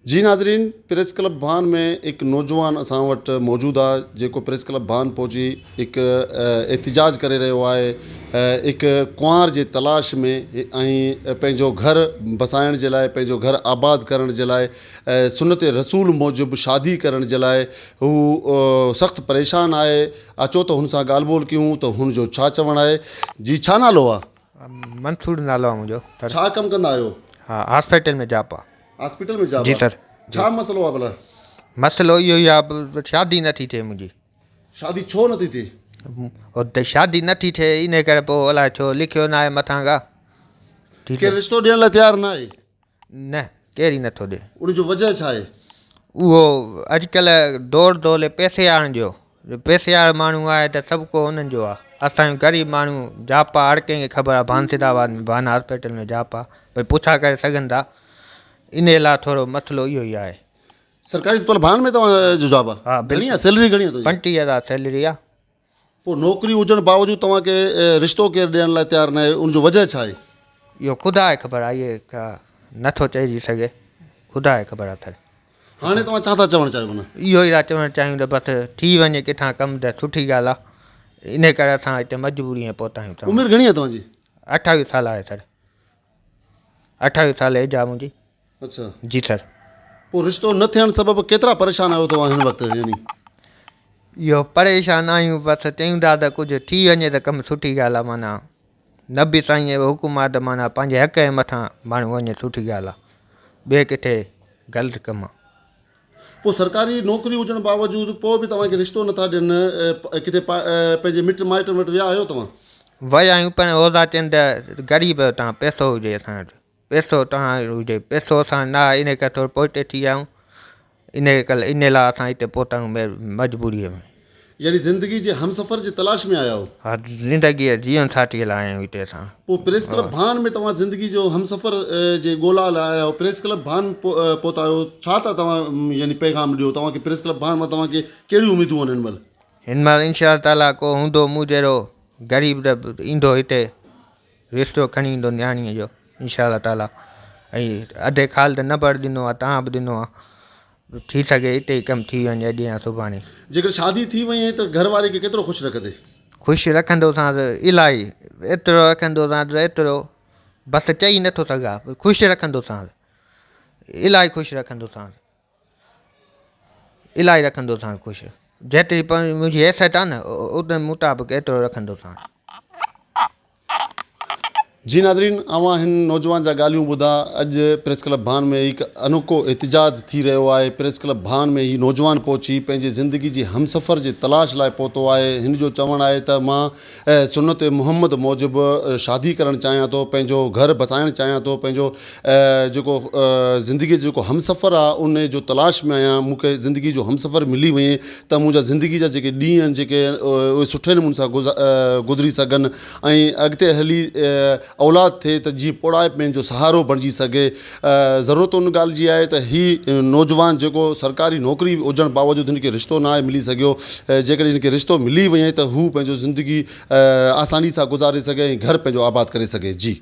जी नाज़रीन, press club भान में एक नौजवान असां वटि मौजूदु आहे जेको प्रेस क्लब भान पहुची हिकु एहतिजाज करे रहियो आहे हिकु कुंवार जे तलाश में ऐं पंहिंजो घर बसाइण जे लाइ, पंहिंजो घर आबाद करण जे लाइ, सुन्नत रसूल मूजिबि शादी करण जे लाइ हू सख़्तु परेशान आहे। अचो त हुन सां ॻाल्हि ॿोल कयूं त हुनजो छा चवणु आहे। जी, छा नालो आहे? मंसूर नालो आहे मुंहिंजो। छा कमु कंदा आहियो? हा, हॉस्पिटल में जॉब आहे। हॉस्पिटल में जॉब? जी सर। छा मसलो आहे भला? मसलो इहो ई आहे, शादी नथी थिए मुंहिंजी। शादी छो नथी थिए? हुते शादी नथी थिए इन करे पोइ अलाए छो लिखियो न आहे मथां खां। के रिश्तो ॾियण लाइ तयारु न आहे? न, केर ई नथो ॾिए। उनजो वजह छा आहे? उहो अॼुकल्ह दौड़ दौले पैसे वारनि जो, पैसे वारो माण्हू आहे त सभु को उन्हनि जो आहे। असांजो ग़रीब माण्हू जाप आहे, हर कंहिंखे ख़बर आहे भानसिदाबाद में भान हॉस्पिटल में जाप आहे, भई पुछा करे सघनि था। इन लाइ थोरो मसइलो इहो ई आहे। सरकारी अस्पताल भान में तव्हांजो जॉब आहे? हा, घणी आहे सैलरी? घणी आहे? 35,000 सैलरी आहे। पोइ नौकिरी हुजण बावजूदि तव्हांखे रिश्तो केरु ॾियण लाइ तयारु न आहे, उनजो वजह छा आहे? इहो ख़ुदा खे ख़बर आहे, इहे का नथो चइजी सघे, ख़ुदा खे ख़बर आहे। हाणे तव्हां छा था चवणु चाहियो? माना इहो ई था चवणु चाहियूं त बसि थी वञे किथां कमु त सुठी ॻाल्हि आहे। इन करे असां हिते मजबूरी में पहुता आहियूं। उमिरि घणी आहे तव्हांजी? 28 साल आहे सर। 28 साल एज आहे मुंहिंजी। अच्छा जी सर। पोइ रिश्तो न थियण सबबि केतिरा परेशान आहियो तव्हां हिन वक़्तु? यानी इहो परेशान आहियूं, बसि चयूं था त कुझु थी वञे त कमु सुठी ॻाल्हि आहे। माना न बि साईं हुकुम आहे त माना पंहिंजे हक़ जे मथां माण्हू वञे, सुठी ॻाल्हि आहे। ॿिए किथे ग़लति कमु आहे। पोइ सरकारी नौकिरी हुजण बावजूदि पोइ बि तव्हांखे रिश्तो नथा ॾियनि, किथे पंहिंजे मिट माइटनि वटि विया आहियो तव्हां? विया आहियूं, पर उहो था चवनि त ग़रीब तव्हां पैसो हुजे असां वटि, पैसो तव्हां हुजे, पैसो असां न आहे। इन करे थोरो पोइते थी विया आहियूं। इन लाइ असां हिते पहुता आहियूं मजबूरीअ में। यानी ज़िंदगी जे हमसफ़र जे तलाश में आया हो? हा, ज़िंदगीअ जीवन साथीअ लाइ आया आहियूं हिते असां। पोइ प्रेस क्लब भान में तव्हां ज़िंदगी जो हमसफ़र जे ॻोल्हा लाइ आया हो, प्रेस क्लब भान पहुता आहियो। छा था तव्हां यानी पैगाम ॾियो? तव्हांखे प्रेस क्लब भान मां तव्हांखे कहिड़ियूं उमेदूं आहिनि हिन महिल? हिन महिल इंशा ताला को हूंदो मूं जहिड़ो ग़रीब त ईंदो हिते, रिश्तो खणी ईंदो न्याणीअ जो इंशा ताला। ऐं अधे खाल त न बि ॾिनो आहे, तव्हां बि ॾिनो आहे। थी सघे हिते ई कमु थी वञे अॼु या सुभाणे। जेकर शादी थी वई त घरवारी खे केतिरो ख़ुशि रखंदे? ख़ुशि रखंदोसांसि इलाही, एतिरो रखंदोसांसि एतिरो बसि चई नथो सघां। ख़ुशि रखंदोसांसि, इलाही ख़ुशि रखंदोसांसि, इलाही रखंदोसांसि ख़ुशि। जेतिरी मुंहिंजी हैसियत आहे न उन मुताबिक़ एतिरो रखंदोसांसि। जी नाज़रीन, अवां हिन नौजवान जा ॻाल्हियूं ॿुधा। अॼु प्रेस क्लब भान में हिकु अनोखो एहतिजाज थी रहियो आहे। प्रेस क्लब भान में ही नौजवान पहुची पंहिंजे ज़िंदगी जी हमसफ़र जे तलाश लाइ पहुतो आहे। हिन जो चवणु आहे त मां सुन्नत मुहम्मद मूजिबि शादी करणु चाहियां थो, पंहिंजो घर बसाइणु चाहियां थो, पंहिंजो जेको ज़िंदगी जो जेको हमसफ़र आहे उन जो तलाश में आहियां। मूंखे ज़िंदगी जो हमसफ़र मिली वञे त मुंहिंजा ज़िंदगी जा जेके ॾींहं आहिनि जेके उहे सुठे नमूने सां गुज़री सघनि ऐं अॻिते हली औलाद थिए त जीअं पोड़ाइप में जो सहारो बणिजी सघे। ज़रूरत उन ॻाल्हि जी आहे त हीउ नौजवान जेको सरकारी नौकिरी हुजण बावजूदि हिनखे रिश्तो न आहे मिली सघियो, जेकॾहिं हिनखे रिश्तो मिली वञे त हू पंहिंजो ज़िंदगी आसानी सां गुज़ारे सघे ऐं घर पंहिंजो आबाद करे सघे। जी।